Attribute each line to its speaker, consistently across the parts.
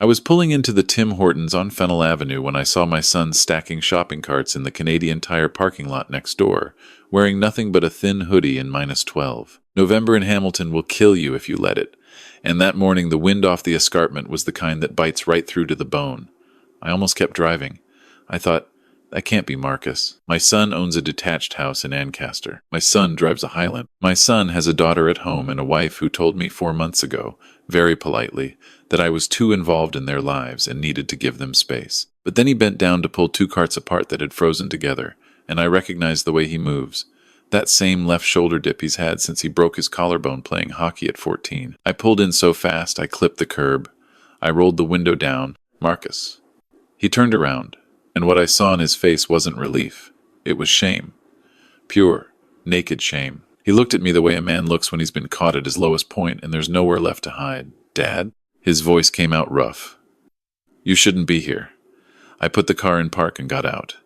Speaker 1: I was pulling into the Tim Hortons on Fennel Avenue when I saw my son stacking shopping carts in the Canadian Tire parking lot next door, wearing nothing but a thin hoodie in -12. November in Hamilton will kill you if you let it. And that morning the wind off the escarpment was the kind that bites right through to the bone. I almost kept driving. I thought, that can't be Marcus. My son owns a detached house in Ancaster. My son drives a Highland. My son has a daughter at home and a wife who told me 4 months ago, very politely, that I was too involved in their lives and needed to give them space. But then he bent down to pull 2 carts apart that had frozen together, and I recognized the way he moves. That same left shoulder dip he's had since he broke his collarbone playing hockey at 14. I pulled in so fast I clipped the curb. I rolled the window down. Marcus. He turned around, and what I saw in his face wasn't relief. It was shame. Pure, naked shame. He looked at me the way a man looks when he's been caught at his lowest point and there's nowhere left to hide. Dad? His voice came out rough. You shouldn't be here. I put the car in park and got out.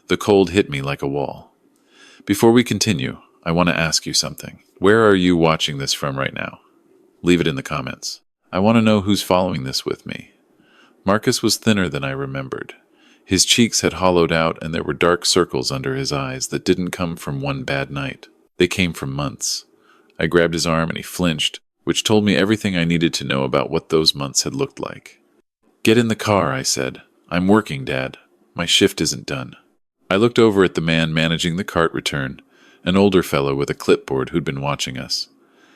Speaker 1: The cold hit me like a wall. Before we continue, I want to ask you something. Where are you watching this from right now? Leave it in the comments. I want to know who's following this with me. Marcus was thinner than I remembered. His cheeks had hollowed out and there were dark circles under his eyes that didn't come from one bad night. They came from months. I grabbed his arm and he flinched, which told me everything I needed to know about what those months had looked like. Get in the car, I said. I'm working, Dad. My shift isn't done. I looked over at the man managing the cart return, an older fellow with a clipboard who'd been watching us.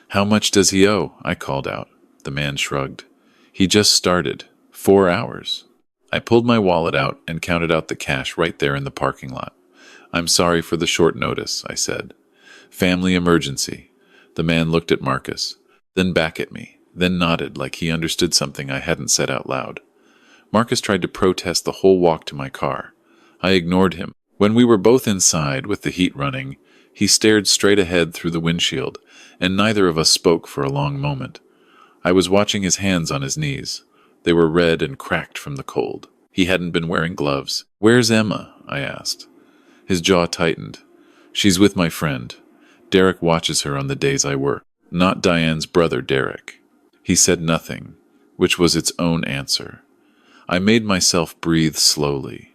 Speaker 1: How much does he owe? I called out. The man shrugged. He just started. 4 hours. I pulled my wallet out and counted out the cash right there in the parking lot. I'm sorry for the short notice, I said. Family emergency. The man looked at Marcus, then back at me, then nodded like he understood something I hadn't said out loud. Marcus tried to protest the whole walk to my car. I ignored him. When we were both inside with the heat running, he stared straight ahead through the windshield, and neither of us spoke for a long moment. I was watching his hands on his knees. They were red and cracked from the cold. He hadn't been wearing gloves. Where's Emma? I asked. His jaw tightened. She's with my friend. Derek watches her on the days I work. Not Diane's brother, Derek. He said nothing, which was its own answer. I made myself breathe slowly.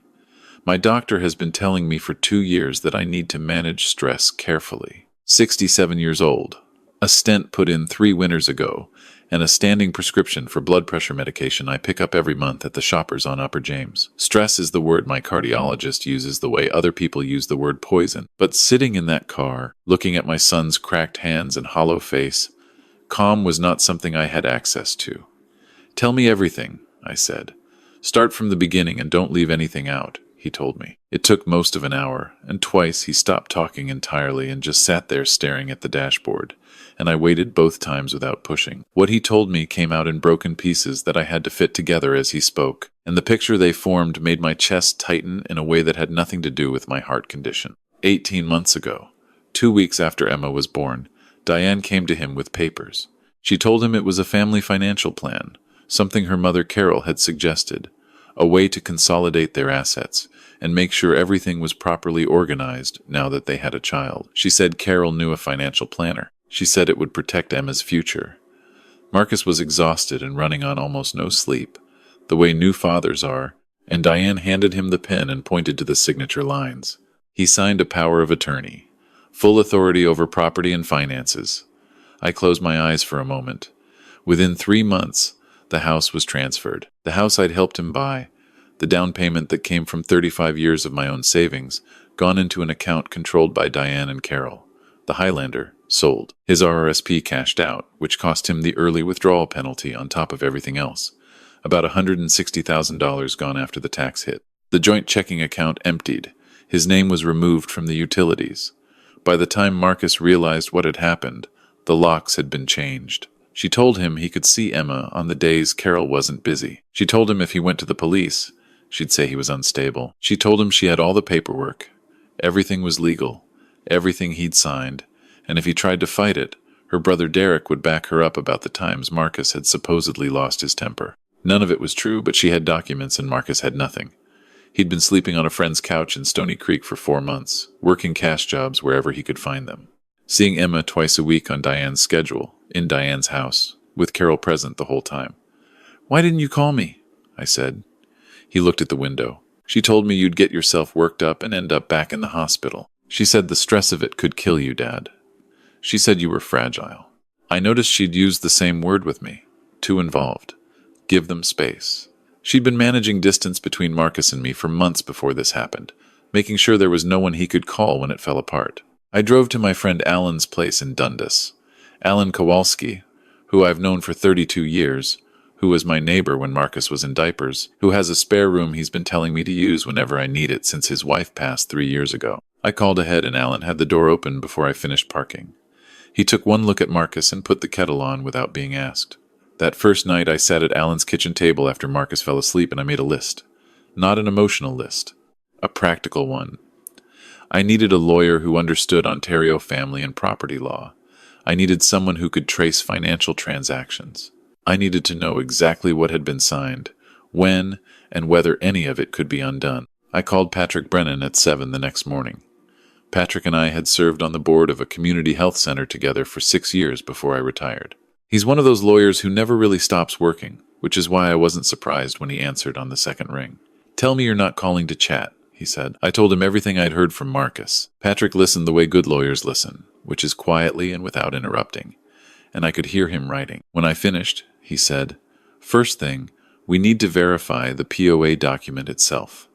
Speaker 1: My doctor has been telling me for 2 years that I need to manage stress carefully. 67 years old. A stent put in 3 winters ago, and a standing prescription for blood pressure medication I pick up every month at the Shoppers on Upper James. Stress is the word my cardiologist uses the way other people use the word poison. But sitting in that car, looking at my son's cracked hands and hollow face, calm was not something I had access to. Tell me everything, I said. Start from the beginning and don't leave anything out, he told me. It took most of an hour, and twice he stopped talking entirely and just sat there staring at the dashboard, and I waited both times without pushing. What he told me came out in broken pieces that I had to fit together as he spoke, and the picture they formed made my chest tighten in a way that had nothing to do with my heart condition. 18 months ago, 2 weeks after Emma was born, Diane came to him with papers. She told him it was a family financial plan, something her mother Carol had suggested, a way to consolidate their assets and make sure everything was properly organized now that they had a child. She said Carol knew a financial planner. She said it would protect Emma's future. Marcus was exhausted and running on almost no sleep, the way new fathers are, and Diane handed him the pen and pointed to the signature lines. He signed a power of attorney, full authority over property and finances. I closed my eyes for a moment. Within 3 months, the house was transferred. The house I'd helped him buy, the down payment that came from 35 years of my own savings, gone into an account controlled by Diane and Carol. The Highlander sold. His RRSP cashed out, which cost him the early withdrawal penalty on top of everything else. About $160,000 gone after the tax hit. The joint checking account emptied. His name was removed from the utilities. By the time Marcus realized what had happened, the locks had been changed. She told him he could see Emma on the days Carol wasn't busy. She told him if he went to the police, she'd say he was unstable. She told him she had all the paperwork. Everything was legal. Everything he'd signed. And if he tried to fight it, her brother Derek would back her up about the times Marcus had supposedly lost his temper. None of it was true, but she had documents and Marcus had nothing. He'd been sleeping on a friend's couch in Stony Creek for 4 months, working cash jobs wherever he could find them. Seeing Emma twice a week on Diane's schedule, in Diane's house, with Carol present the whole time. Why didn't you call me? I said. He looked at the window. She told me you'd get yourself worked up and end up back in the hospital. She said the stress of it could kill you, Dad. She said you were fragile. I noticed she'd used the same word with me. Too involved. Give them space. She'd been managing distance between Marcus and me for months before this happened, making sure there was no one he could call when it fell apart. I drove to my friend Alan's place in Dundas. Alan Kowalski, who I've known for 32 years, who was my neighbor when Marcus was in diapers, who has a spare room he's been telling me to use whenever I need it since his wife passed 3 years ago. I called ahead and Alan had the door open before I finished parking. He took one look at Marcus and put the kettle on without being asked. That first night I sat at Alan's kitchen table after Marcus fell asleep and I made a list. Not an emotional list. A practical one. I needed a lawyer who understood Ontario family and property law. I needed someone who could trace financial transactions. I needed to know exactly what had been signed, when, and whether any of it could be undone. I called Patrick Brennan at 7 the next morning. Patrick and I had served on the board of a community health center together for 6 years before I retired. He's one of those lawyers who never really stops working, which is why I wasn't surprised when he answered on the second ring. "Tell me you're not calling to chat," he said. I told him everything I'd heard from Marcus. Patrick listened the way good lawyers listen, which is quietly and without interrupting, and I could hear him writing. When I finished, he said, "First thing, we need to verify the POA document itself.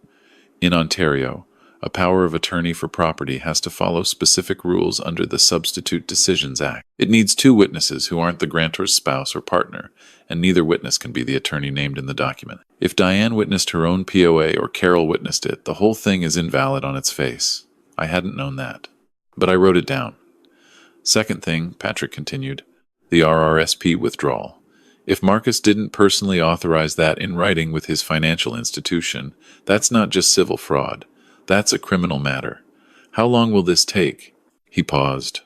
Speaker 1: In Ontario, a power of attorney for property has to follow specific rules under the Substitute Decisions Act. It needs 2 witnesses who aren't the grantor's spouse or partner, and neither witness can be the attorney named in the document. If Diane witnessed her own POA or Carol witnessed it, the whole thing is invalid on its face. I hadn't known that. But I wrote it down. Second thing," Patrick continued, "the RRSP withdrawal. If Marcus didn't personally authorize that in writing with his financial institution, that's not just civil fraud. That's a criminal matter. How long will this take?" He paused.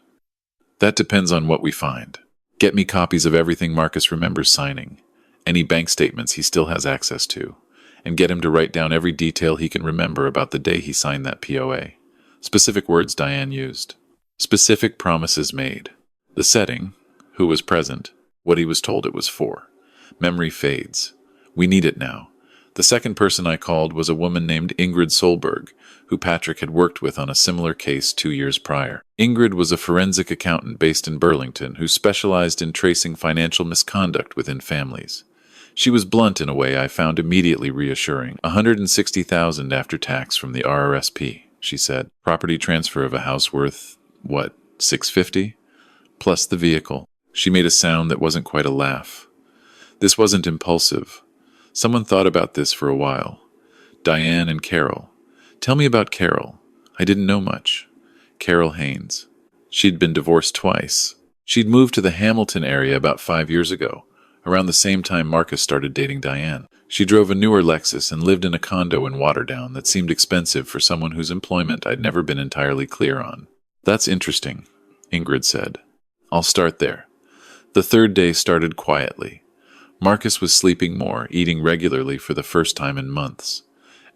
Speaker 1: "That depends on what we find. Get me copies of everything Marcus remembers signing, any bank statements he still has access to, and get him to write down every detail he can remember about the day he signed that POA. Specific words Diane used. Specific promises made. The setting, who was present, what he was told it was for. Memory fades. We need it now." The second person I called was a woman named Ingrid Solberg, who Patrick had worked with on a similar case 2 years prior. Ingrid was a forensic accountant based in Burlington who specialized in tracing financial misconduct within families. She was blunt in a way I found immediately reassuring. $160,000 after tax from the RRSP, she said. Property transfer of a house worth, what, $650? Plus the vehicle. She made a sound that wasn't quite a laugh. This wasn't impulsive. Someone thought about this for a while. Diane and Carol. Tell me about Carol. I didn't know much. Carol Haynes. She'd been divorced twice. She'd moved to the Hamilton area about 5 years ago, around the same time Marcus started dating Diane. She drove a newer Lexus and lived in a condo in Waterdown that seemed expensive for someone whose employment I'd never been entirely clear on. "That's interesting," Ingrid said. "I'll start there." The third day started quietly. Marcus was sleeping more, eating regularly for the first time in months.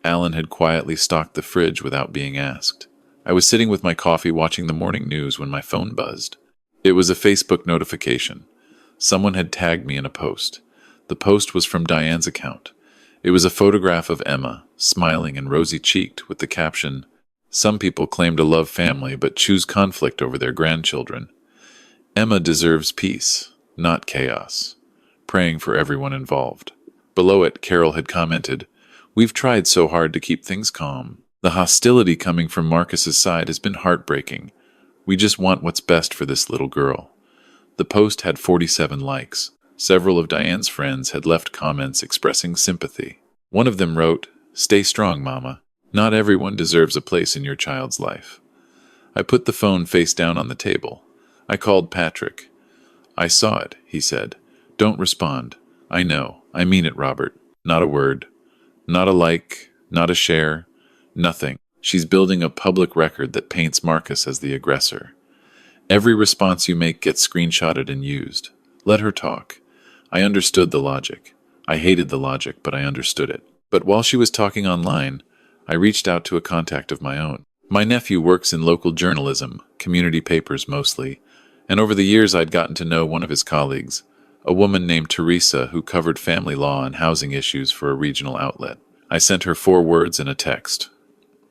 Speaker 1: Alan had quietly stocked the fridge without being asked. I was sitting with my coffee watching the morning news when my phone buzzed. It was a Facebook notification. Someone had tagged me in a post. The post was from Diane's account. It was a photograph of Emma, smiling and rosy-cheeked, with the caption, "Some people claim to love family but choose conflict over their grandchildren. Emma deserves peace, not chaos. Praying for everyone involved." Below it, Carol had commented, "We've tried so hard to keep things calm. The hostility coming from Marcus's side has been heartbreaking. We just want what's best for this little girl." The post had 47 likes. Several of Diane's friends had left comments expressing sympathy. One of them wrote, "Stay strong, Mama. Not everyone deserves a place in your child's life." I put the phone face down on the table. I called Patrick. "I saw it," he said. "Don't respond. I know. I mean it, Robert. Not a word. Not a like, not a share. Nothing. She's building a public record that paints Marcus as the aggressor. Every response you make gets screenshotted and used. Let her talk." I understood the logic. I hated the logic, but I understood it. But while she was talking online, I reached out to a contact of my own. My nephew works in local journalism, community papers mostly, and over the years I'd gotten to know one of his colleagues, A woman named Teresa who covered family law and housing issues for a regional outlet. I sent her 4 words in a text.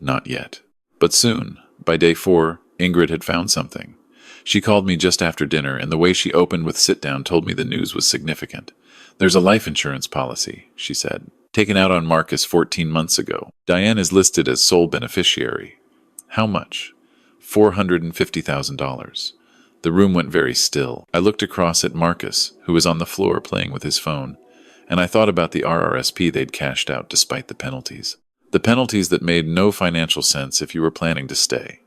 Speaker 1: Not yet. But soon, by day 4, Ingrid had found something. She called me just after dinner, and the way she opened with sit-down told me the news was significant. There's a life insurance policy, she said, taken out on Marcus 14 months ago. Diane is listed as sole beneficiary. How much? $450,000. The room went very still. I looked across at Marcus, who was on the floor playing with his phone, and I thought about the RRSP they'd cashed out despite the penalties. The penalties that made no financial sense if you were planning to stay.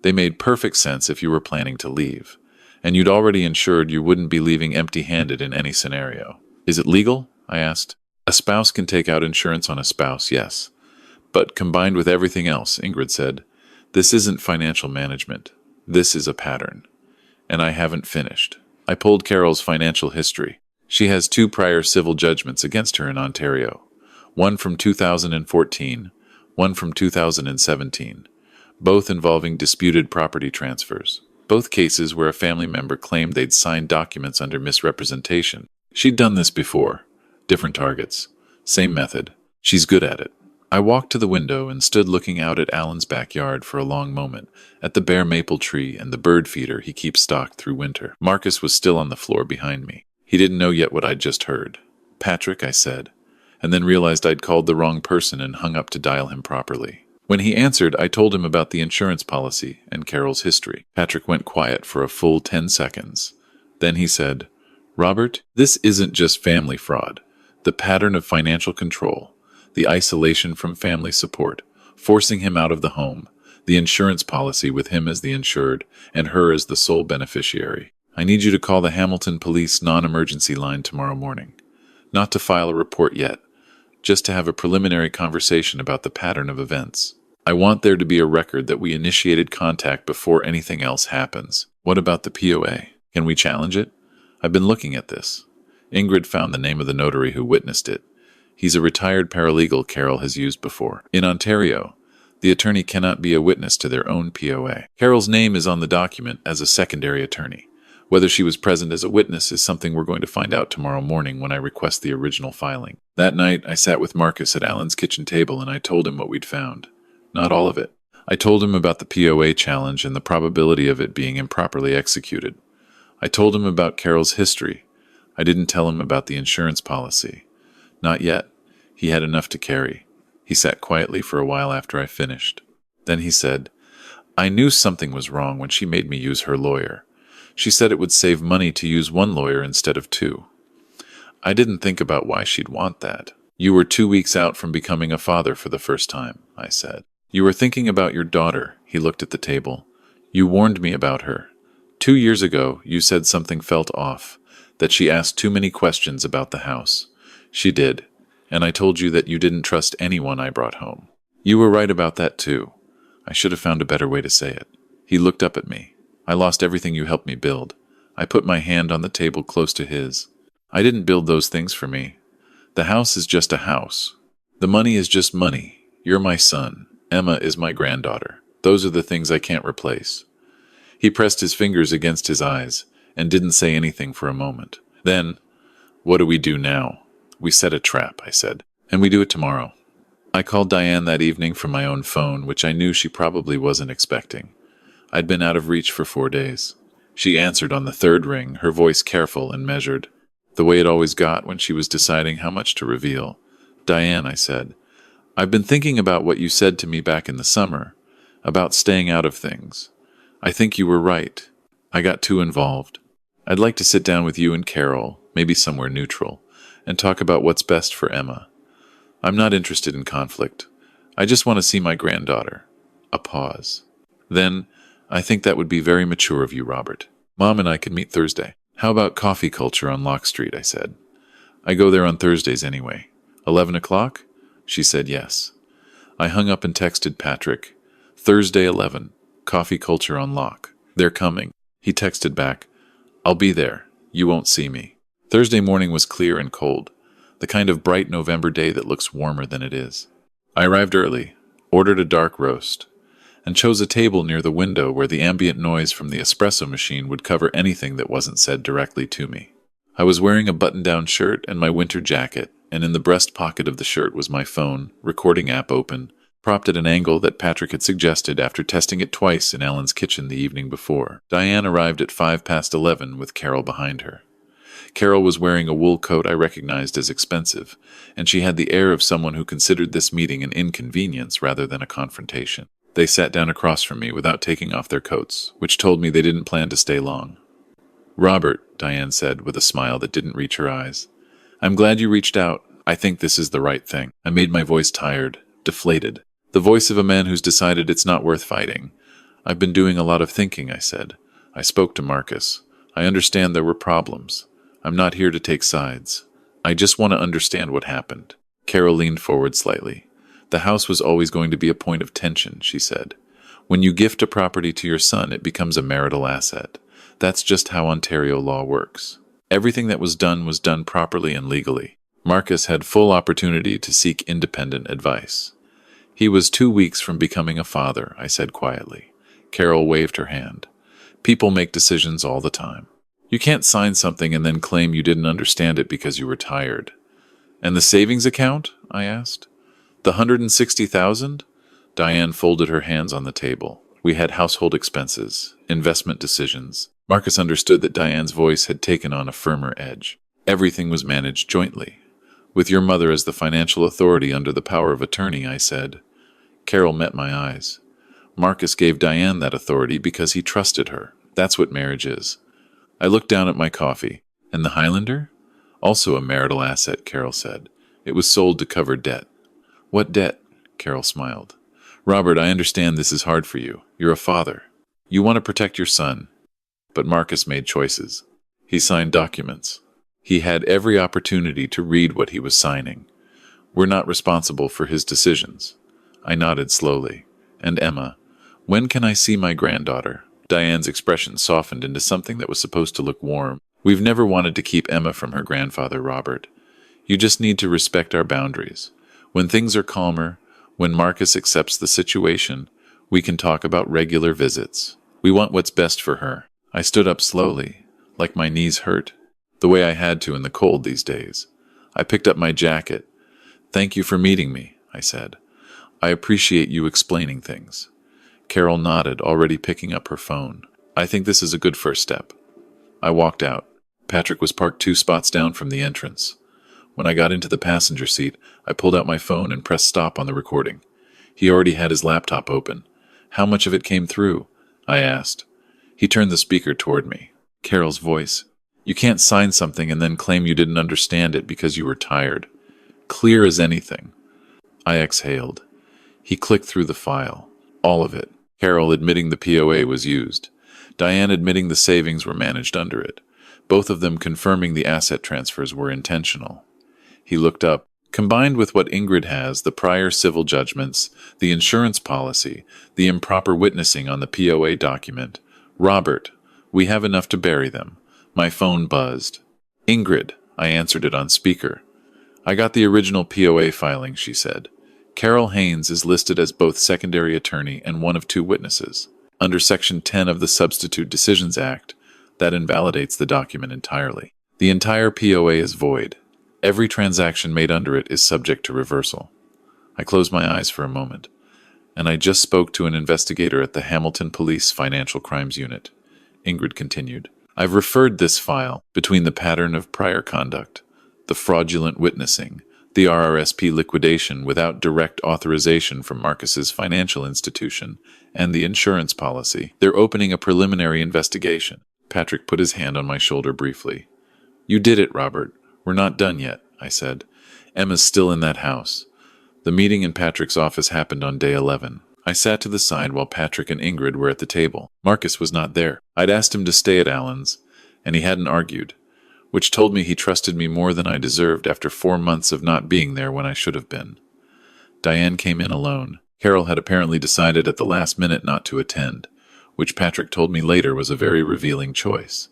Speaker 1: They made perfect sense if you were planning to leave. And you'd already ensured you wouldn't be leaving empty-handed in any scenario. Is it legal? I asked. A spouse can take out insurance on a spouse, yes. But combined with everything else, Ingrid said, this isn't financial management. This is a pattern. And I haven't finished. I pulled Carol's financial history. She has 2 prior civil judgments against her in Ontario. One from 2014, one from 2017, both involving disputed property transfers. Both cases where a family member claimed they'd signed documents under misrepresentation. She'd done this before. Different targets. Same method. She's good at it. I walked to the window and stood looking out at Alan's backyard for a long moment, at the bare maple tree and the bird feeder he keeps stocked through winter. Marcus was still on the floor behind me. He didn't know yet what I'd just heard. Patrick, I said, and then realized I'd called the wrong person and hung up to dial him properly. When he answered, I told him about the insurance policy and Carol's history. Patrick went quiet for a full 10 seconds. Then he said, Robert, this isn't just family fraud. The pattern of financial control, the isolation from family support, forcing him out of the home, the insurance policy with him as the insured and her as the sole beneficiary. I need you to call the Hamilton Police non-emergency line tomorrow morning. Not to file a report yet, just to have a preliminary conversation about the pattern of events. I want there to be a record that we initiated contact before anything else happens. What about the POA? Can we challenge it? I've been looking at this. Ingrid found the name of the notary who witnessed it. He's a retired paralegal Carol has used before. In Ontario, the attorney cannot be a witness to their own POA. Carol's name is on the document as a secondary attorney. Whether she was present as a witness is something we're going to find out tomorrow morning when I request the original filing. That night, I sat with Marcus at Alan's kitchen table and I told him what we'd found. Not all of it. I told him about the POA challenge and the probability of it being improperly executed. I told him about Carol's history. I didn't tell him about the insurance policy. Not yet. He had enough to carry. He sat quietly for a while after I finished. Then he said, I knew something was wrong when she made me use her lawyer. She said it would save money to use 1 lawyer instead of 2. I didn't think about why she'd want that. You were 2 weeks out from becoming a father for the first time, I said. You were thinking about your daughter, he looked at the table. You warned me about her. 2 years ago, you said something felt off, that she asked too many questions about the house. She did, and I told you that you didn't trust anyone I brought home. You were right about that too. I should have found a better way to say it. He looked up at me. I lost everything you helped me build. I put my hand on the table close to his. I didn't build those things for me. The house is just a house. The money is just money. You're my son. Emma is my granddaughter. Those are the things I can't replace. He pressed his fingers against his eyes and didn't say anything for a moment. Then, what do we do now? We set a trap, I said, and we do it tomorrow. I called Diane that evening from my own phone, which I knew she probably wasn't expecting. I'd been out of reach for 4 days. She answered on the 3rd ring, her voice careful and measured, the way it always got when she was deciding how much to reveal. Diane, I said, I've been thinking about what you said to me back in the summer, about staying out of things. I think you were right. I got too involved. I'd like to sit down with you and Carol, maybe somewhere neutral, and talk about what's best for Emma. I'm not interested in conflict. I just want to see my granddaughter. A pause. Then, I think that would be very mature of you, Robert. Mom and I could meet Thursday. How about coffee culture on Locke Street, I said. I go there on Thursdays anyway. 11 o'clock? She said yes. I hung up and texted Patrick. Thursday 11, coffee culture on Locke. They're coming. He texted back, I'll be there. You won't see me. Thursday morning was clear and cold, the kind of bright November day that looks warmer than it is. I arrived early, ordered a dark roast, and chose a table near the window where the ambient noise from the espresso machine would cover anything that wasn't said directly to me. I was wearing a button-down shirt and my winter jacket, and in the breast pocket of the shirt was my phone, recording app open, propped at an angle that Patrick had suggested after testing it twice in Alan's kitchen the evening before. Diane arrived at 11:05 with Carol behind her. Carol was wearing a wool coat I recognized as expensive, and she had the air of someone who considered this meeting an inconvenience rather than a confrontation. They sat down across from me without taking off their coats, which told me they didn't plan to stay long. "Robert," Diane said with a smile that didn't reach her eyes, "I'm glad you reached out. I think this is the right thing." I made my voice tired, deflated. The voice of a man who's decided it's not worth fighting. "I've been doing a lot of thinking," I said. "I spoke to Marcus. I understand there were problems. I'm not here to take sides. I just want to understand what happened." Carol leaned forward slightly. "The house was always going to be a point of tension," she said. "When you gift a property to your son, it becomes a marital asset. That's just how Ontario law works. Everything that was done properly and legally. Marcus had full opportunity to seek independent advice. He was 2 weeks from becoming a father," I said quietly. Carol waved her hand. "People make decisions all the time. You can't sign something and then claim you didn't understand it because you were tired." "And the savings account?" I asked. "The 160,000? Diane folded her hands on the table. "We had household expenses, investment decisions." Marcus understood that Diane's voice had taken on a firmer edge. "Everything was managed jointly. With your mother as the financial authority under the power of attorney," I said. Carol met my eyes. "Marcus gave Diane that authority because he trusted her. That's what marriage is." I looked down at my coffee. "And the Highlander?" "Also a marital asset," Carol said. "It was sold to cover debt." "What debt?" Carol smiled. "Robert, I understand this is hard for you. You're a father. You want to protect your son. But Marcus made choices. He signed documents. He had every opportunity to read what he was signing. We're not responsible for his decisions." I nodded slowly. "And Emma, when can I see my granddaughter?" Diane's expression softened into something that was supposed to look warm. "We've never wanted to keep Emma from her grandfather, Robert. You just need to respect our boundaries. When things are calmer, when Marcus accepts the situation, we can talk about regular visits. We want what's best for her." I stood up slowly, like my knees hurt, the way I had to in the cold these days. I picked up my jacket. "Thank you for meeting me," I said. "I appreciate you explaining things." Carol nodded, already picking up her phone. "I think this is a good first step." I walked out. Patrick was parked 2 spots down from the entrance. When I got into the passenger seat, I pulled out my phone and pressed stop on the recording. He already had his laptop open. "How much of it came through?" I asked. He turned the speaker toward me. Carol's voice. "You can't sign something and then claim you didn't understand it because you were tired. Clear as anything." I exhaled. He clicked through the file. All of it. Carol admitting the POA was used. Diane admitting the savings were managed under it. Both of them confirming the asset transfers were intentional. He looked up. "Combined with what Ingrid has, the prior civil judgments, the insurance policy, the improper witnessing on the POA document. Robert, we have enough to bury them." My phone buzzed. "Ingrid," I answered it on speaker. "I got the original POA filing," she said. "Carol Haynes is listed as both secondary attorney and one of 2 witnesses. Under Section 10 of the Substitute Decisions Act, that invalidates the document entirely. The entire POA is void. Every transaction made under it is subject to reversal." I closed my eyes for a moment. "And I just spoke to an investigator at the Hamilton Police Financial Crimes Unit," Ingrid continued. "I've referred this file between the pattern of prior conduct, the fraudulent witnessing, the RRSP liquidation without direct authorization from Marcus's financial institution, and the insurance policy. They're opening a preliminary investigation." Patrick put his hand on my shoulder briefly. "You did it, Robert. We're not done yet," I said. "Emma's still in that house." The meeting in Patrick's office happened on day 11. I sat to the side while Patrick and Ingrid were at the table. Marcus was not there. I'd asked him to stay at Alan's, and he hadn't argued, which told me he trusted me more than I deserved after 4 months of not being there when I should have been. Diane came in alone. Carol had apparently decided at the last minute not to attend, which Patrick told me later was a very revealing choice.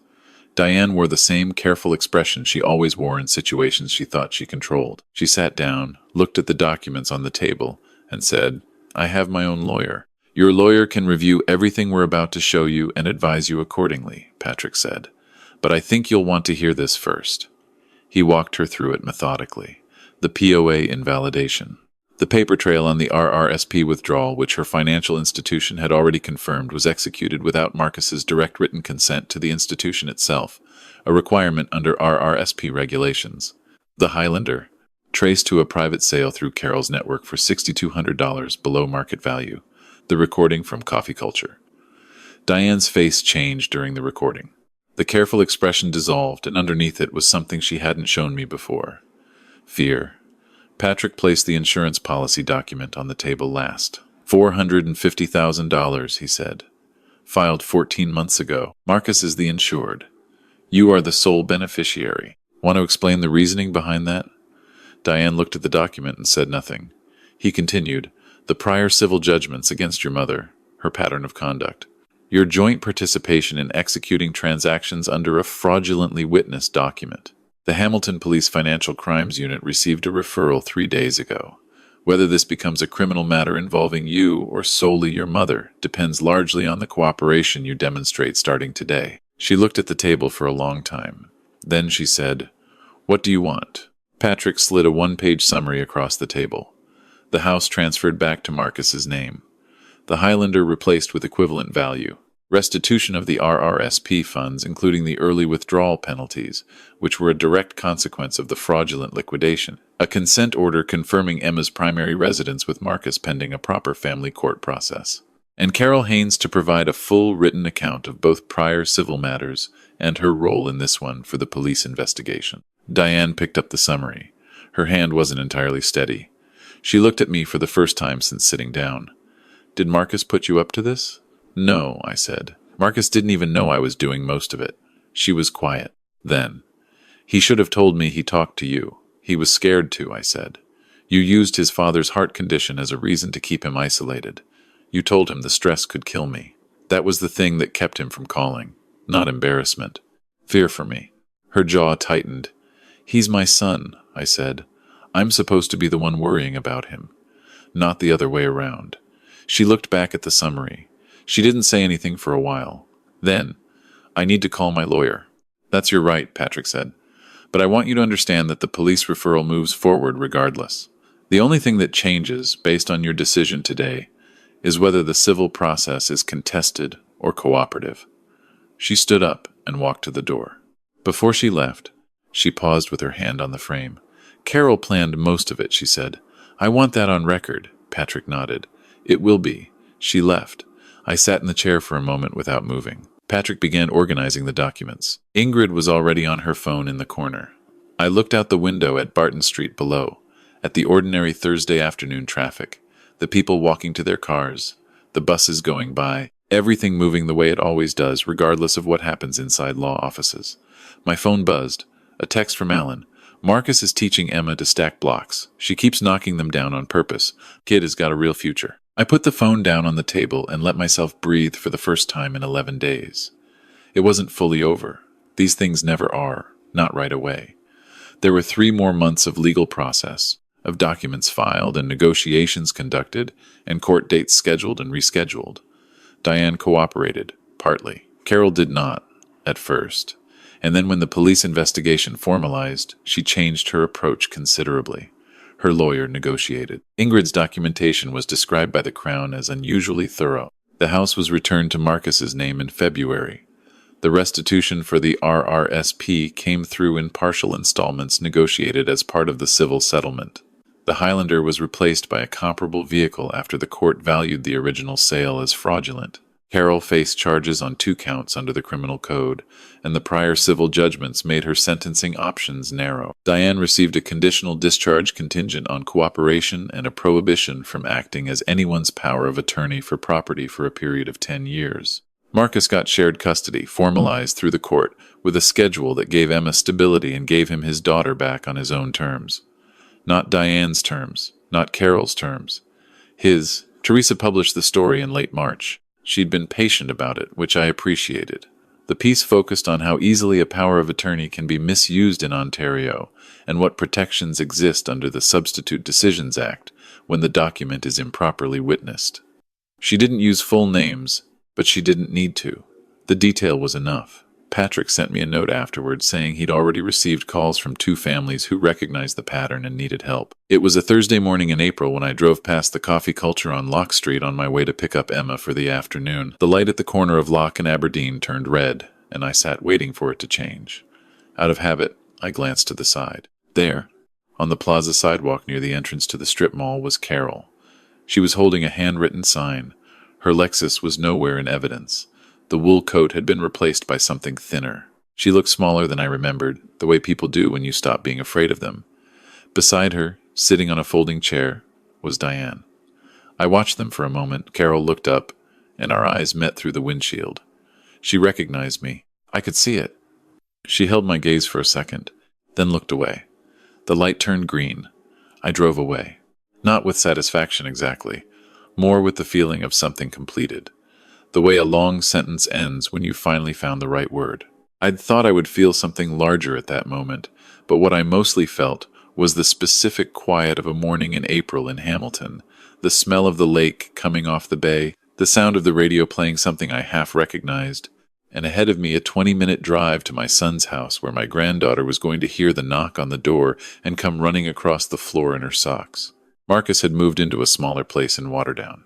Speaker 1: Diane wore the same careful expression she always wore in situations she thought she controlled. She sat down, looked at the documents on the table, and said, "I have my own lawyer. Your lawyer can review everything we're about to show you and advise you accordingly," Patrick said. But I think you'll want to hear this first. He walked her through it methodically. The POA invalidation. The paper trail on the RRSP withdrawal, which her financial institution had already confirmed, was executed without Marcus's direct written consent to the institution itself, a requirement under RRSP regulations. The Highlander, traced to a private sale through Carol's network for $6,200 below market value. The recording from Coffee Culture. Diane's face changed during the recording. The careful expression dissolved, and underneath it was something she hadn't shown me before. Fear. Patrick placed the insurance policy document on the table last. $450,000, he said. Filed 14 months ago. Marcus is the insured. You are the sole beneficiary. Want to explain the reasoning behind that? Diane looked at the document and said nothing. He continued, the prior civil judgments against your mother, her pattern of conduct. Your joint participation in executing transactions under a fraudulently witnessed document. The Hamilton Police Financial Crimes Unit received a referral 3 days ago. Whether this becomes a criminal matter involving you or solely your mother depends largely on the cooperation you demonstrate starting today. She looked at the table for a long time. Then she said, What do you want? Patrick slid a one-page summary across the table. The house transferred back to Marcus's name. The Highlander replaced with equivalent value. Restitution of the RRSP funds, including the early withdrawal penalties, which were a direct consequence of the fraudulent liquidation. A consent order confirming Emma's primary residence with Marcus pending a proper family court process. And Carol Haynes to provide a full written account of both prior civil matters and her role in this one for the police investigation. Diane picked up the summary. Her hand wasn't entirely steady. She looked at me for the first time since sitting down. Did Marcus put you up to this? No, I said. Marcus didn't even know I was doing most of it. She was quiet. Then, he should have told me he talked to you. He was scared to, I said. You used his father's heart condition as a reason to keep him isolated. You told him the stress could kill me. That was the thing that kept him from calling. Not embarrassment. Fear for me. Her jaw tightened. He's my son, I said. I'm supposed to be the one worrying about him, not the other way around. She looked back at the summary. She didn't say anything for a while. Then, I need to call my lawyer. That's your right, Patrick said. But I want you to understand that the police referral moves forward regardless. The only thing that changes, based on your decision today, is whether the civil process is contested or cooperative. She stood up and walked to the door. Before she left, she paused with her hand on the frame. Carol planned most of it, she said. I want that on record, Patrick nodded. It will be. She left. I sat in the chair for a moment without moving. Patrick began organizing the documents. Ingrid was already on her phone in the corner. I looked out the window at Barton Street below, at the ordinary Thursday afternoon traffic, the people walking to their cars, the buses going by, everything moving the way it always does, regardless of what happens inside law offices. My phone buzzed. A text from Alan. Marcus is teaching Emma to stack blocks. She keeps knocking them down on purpose. Kid has got a real future. I put the phone down on the table and let myself breathe for the first time in 11 days. It wasn't fully over. These things never are, not right away. There were 3 more months of legal process, of documents filed and negotiations conducted, and court dates scheduled and rescheduled. Diane cooperated, partly. Carol did not, at first. And then when the police investigation formalized, she changed her approach considerably. Her lawyer negotiated. Ingrid's documentation was described by the Crown as unusually thorough. The house was returned to Marcus's name in February. The restitution for the RRSP came through in partial installments negotiated as part of the civil settlement. The Highlander was replaced by a comparable vehicle after the court valued the original sale as fraudulent. Carol faced charges on 2 counts under the criminal code, and the prior civil judgments made her sentencing options narrow. Diane received a conditional discharge contingent on cooperation and a prohibition from acting as anyone's power of attorney for property for a period of 10 years. Marcus got shared custody, formalized through the court, with a schedule that gave Emma stability and gave him his daughter back on his own terms. Not Diane's terms, not Carol's terms. His. Teresa published the story in late March. She'd been patient about it, which I appreciated. The piece focused on how easily a power of attorney can be misused in Ontario and what protections exist under the Substitute Decisions Act when the document is improperly witnessed. She didn't use full names, but she didn't need to. The detail was enough. Patrick sent me a note afterwards saying he'd already received calls from 2 families who recognized the pattern and needed help. It was a Thursday morning in April when I drove past the Coffee Culture on Locke Street on my way to pick up Emma for the afternoon. The light at the corner of Locke and Aberdeen turned red, and I sat waiting for it to change. Out of habit, I glanced to the side. There, on the plaza sidewalk near the entrance to the strip mall, was Carol. She was holding a handwritten sign. Her Lexus was nowhere in evidence. The wool coat had been replaced by something thinner. She looked smaller than I remembered, the way people do when you stop being afraid of them. Beside her, sitting on a folding chair, was Diane. I watched them for a moment. Carol looked up, and our eyes met through the windshield. She recognized me. I could see it. She held my gaze for a second, then looked away. The light turned green. I drove away. Not with satisfaction exactly, more with the feeling of something completed. The way a long sentence ends when you finally found the right word. I'd thought I would feel something larger at that moment, but what I mostly felt was the specific quiet of a morning in April in Hamilton, the smell of the lake coming off the bay, the sound of the radio playing something I half recognized, and ahead of me a 20-minute drive to my son's house where my granddaughter was going to hear the knock on the door and come running across the floor in her socks. Marcus had moved into a smaller place in Waterdown,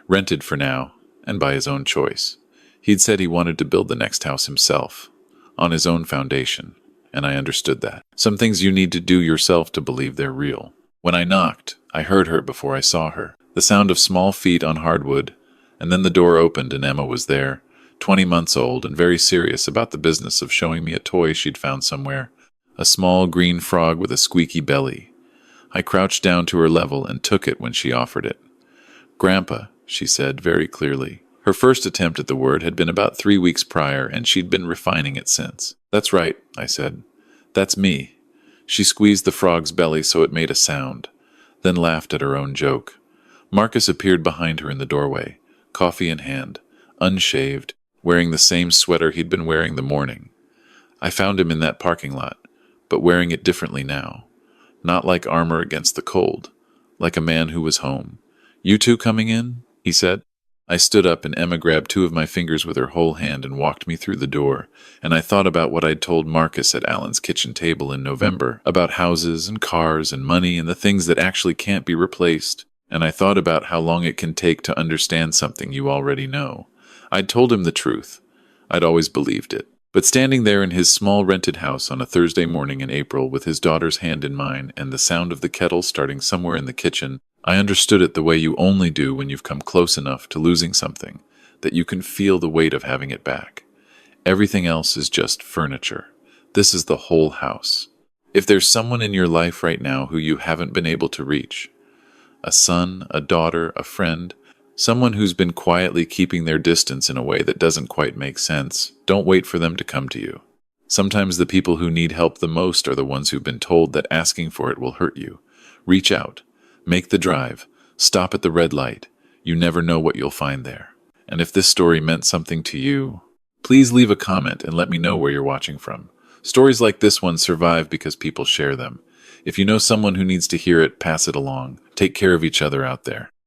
Speaker 1: rented for now, and by his own choice. He'd said he wanted to build the next house himself, on his own foundation, and I understood that. Some things you need to do yourself to believe they're real. When I knocked, I heard her before I saw her. The sound of small feet on hardwood, and then the door opened and Emma was there, 20 months old and very serious about the business of showing me a toy she'd found somewhere, a small green frog with a squeaky belly. I crouched down to her level and took it when she offered it. "Grandpa," she said very clearly. Her first attempt at the word had been about 3 weeks prior, and she'd been refining it since. "That's right," I said. "That's me." She squeezed the frog's belly so it made a sound, then laughed at her own joke. Marcus appeared behind her in the doorway, coffee in hand, unshaved, wearing the same sweater he'd been wearing the morning. I found him in that parking lot, but wearing it differently now. Not like armor against the cold, like a man who was home. "You two coming in?" he said. I stood up and Emma grabbed 2 of my fingers with her whole hand and walked me through the door, and I thought about what I'd told Marcus at Alan's kitchen table in November, about houses and cars and money and the things that actually can't be replaced, and I thought about how long it can take to understand something you already know. I'd told him the truth. I'd always believed it. But standing there in his small rented house on a Thursday morning in April with his daughter's hand in mine and the sound of the kettle starting somewhere in the kitchen, I understood it the way you only do when you've come close enough to losing something, that you can feel the weight of having it back. Everything else is just furniture. This is the whole house. If there's someone in your life right now who you haven't been able to reach, a son, a daughter, a friend, someone who's been quietly keeping their distance in a way that doesn't quite make sense, don't wait for them to come to you. Sometimes the people who need help the most are the ones who've been told that asking for it will hurt you. Reach out. Make the drive. Stop at the red light. You never know what you'll find there. And if this story meant something to you, please leave a comment and let me know where you're watching from. Stories like this one survive because people share them. If you know someone who needs to hear it, pass it along. Take care of each other out there.